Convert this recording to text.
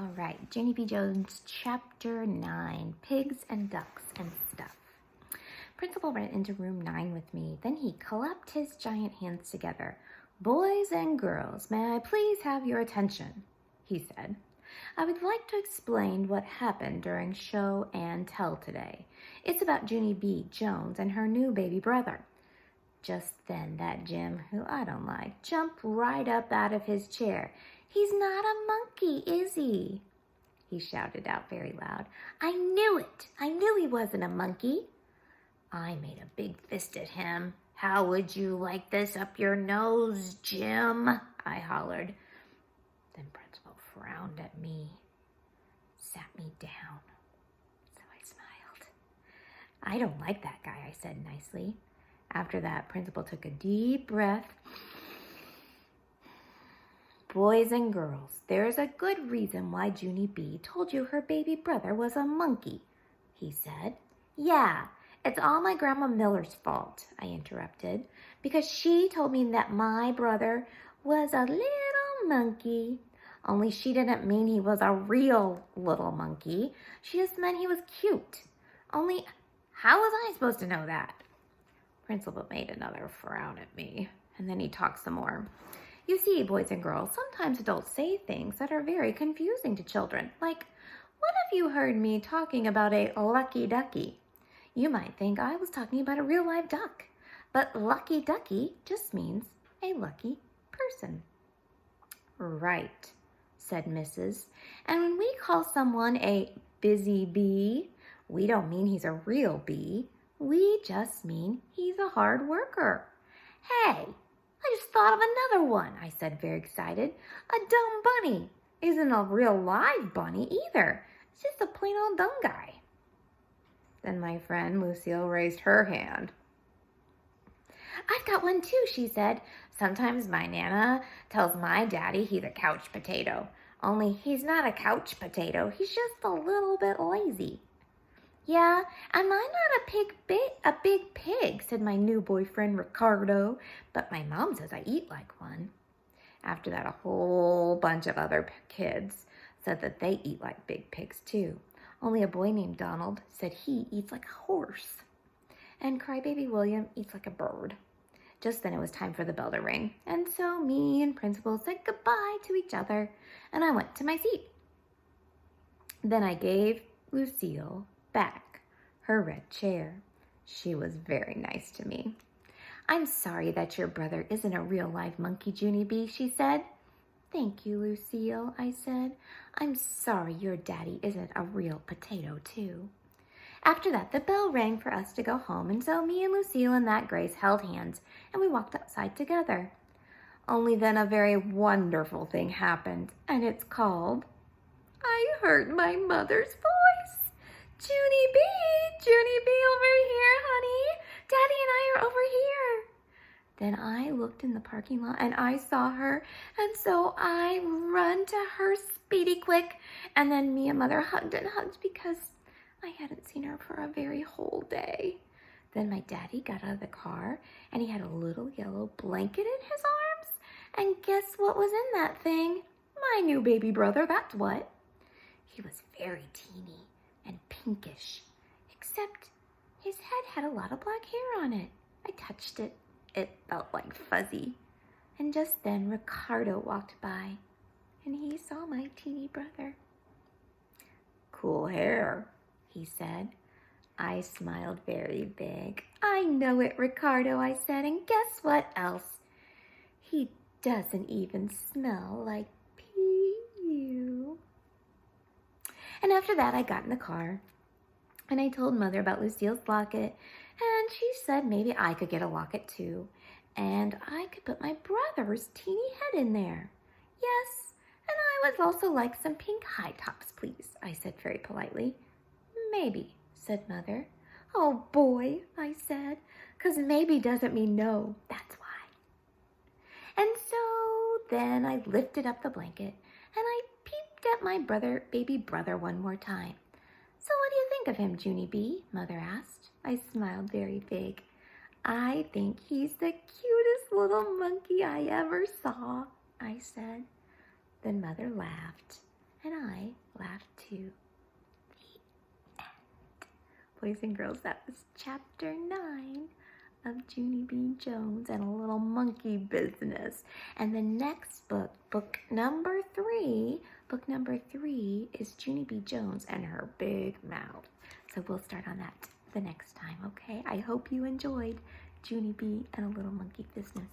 All right, Junie B. Jones, Chapter 9, Pigs and Ducks and Stuff. Principal went into room 9 with me. Then he clapped his giant hands together. "Boys and girls, may I please have your attention?" he said. "I would like to explain what happened during show and tell today. It's about Junie B. Jones and her new baby brother." Just then that Jim, who I don't like, jumped right up out of his chair. "He's not a monkey, is he?" he shouted out very loud. "I knew it! I knew he wasn't a monkey." I made a big fist at him. "How would you like this up your nose, Jim?" I hollered. Then Principal frowned at me, sat me down. So I smiled. "I don't like that guy," I said nicely. After that, Principal took a deep breath. "Boys and girls, there's a good reason why Junie B. told you her baby brother was a monkey," he said. "Yeah, it's all my Grandma Miller's fault," I interrupted, "because she told me that my brother was a little monkey. Only she didn't mean he was a real little monkey. She just meant he was cute. Only how was I supposed to know that?" Principal made another frown at me, and then he talked some more. "You see, boys and girls, sometimes adults say things that are very confusing to children. Like, what have you heard me talking about a lucky ducky? You might think I was talking about a real live duck, but lucky ducky just means a lucky person." "Right," said Mrs. "And when we call someone a busy bee, we don't mean he's a real bee. We just mean he's a hard worker." "Hey, I just thought of another one," I said, very excited. "A dumb bunny isn't a real live bunny either. It's just a plain old dumb guy." Then my friend Lucille raised her hand. "I've got one too," she said. "Sometimes my Nana tells my daddy he's a couch potato. Only he's not a couch potato. He's just a little bit lazy." "Yeah, and I'm not a big pig," said my new boyfriend Ricardo, "but my mom says I eat like one." After that, a whole bunch of other kids said that they eat like big pigs too. Only a boy named Donald said he eats like a horse. And Crybaby William eats like a bird. Just then it was time for the bell to ring, and so me and Principal said goodbye to each other, and I went to my seat. Then I gave Lucille back her red chair. She was very nice to me. "I'm sorry that your brother isn't a real live monkey, Junie B," she said. "Thank you, Lucille," I said. "I'm sorry your daddy isn't a real potato, too." After that, the bell rang for us to go home, and so me and Lucille and that Grace held hands, and we walked outside together. Only then a very wonderful thing happened, and it's called I Heard My Mother's Voice. "Junie B, over here, honey. Daddy and I are over here." Then I looked in the parking lot and I saw her, and so I run to her speedy quick, and then me and Mother hugged and hugged because I hadn't seen her for a very whole day. Then my daddy got out of the car and he had a little yellow blanket in his arms, and guess what was in that thing? My new baby brother, that's what. He was very teeny and pinkish, except his head had a lot of black hair on it. I touched it. It felt like fuzzy. And just then Ricardo walked by, and he saw my teeny brother. "Cool hair," he said. I smiled very big. "I know it, Ricardo," I said, "and guess what else? He doesn't even smell like pee." And after that, I got in the car, and I told Mother about Lucille's locket, and she said maybe I could get a locket too, and I could put my brother's teeny head in there. "Yes, and I would also like some pink high tops, please," I said very politely. "Maybe," said Mother. "Oh boy," I said, "'cause maybe doesn't mean no, that's why." And so then I lifted up the blanket, and I peeped at my baby brother one more time. "So what do you think of him, Junie B?" Mother asked. I smiled very big. "I think he's the cutest little monkey I ever saw," I said. Then Mother laughed, And I laughed too. The end. Boys and girls, that was chapter 9 of Junie B. Jones and a Little Monkey Business. And the next book, book number 3 is Junie B. Jones and Her Big Mouth. So we'll start on that the next time, okay? I hope you enjoyed Junie B. and a Little Monkey Business.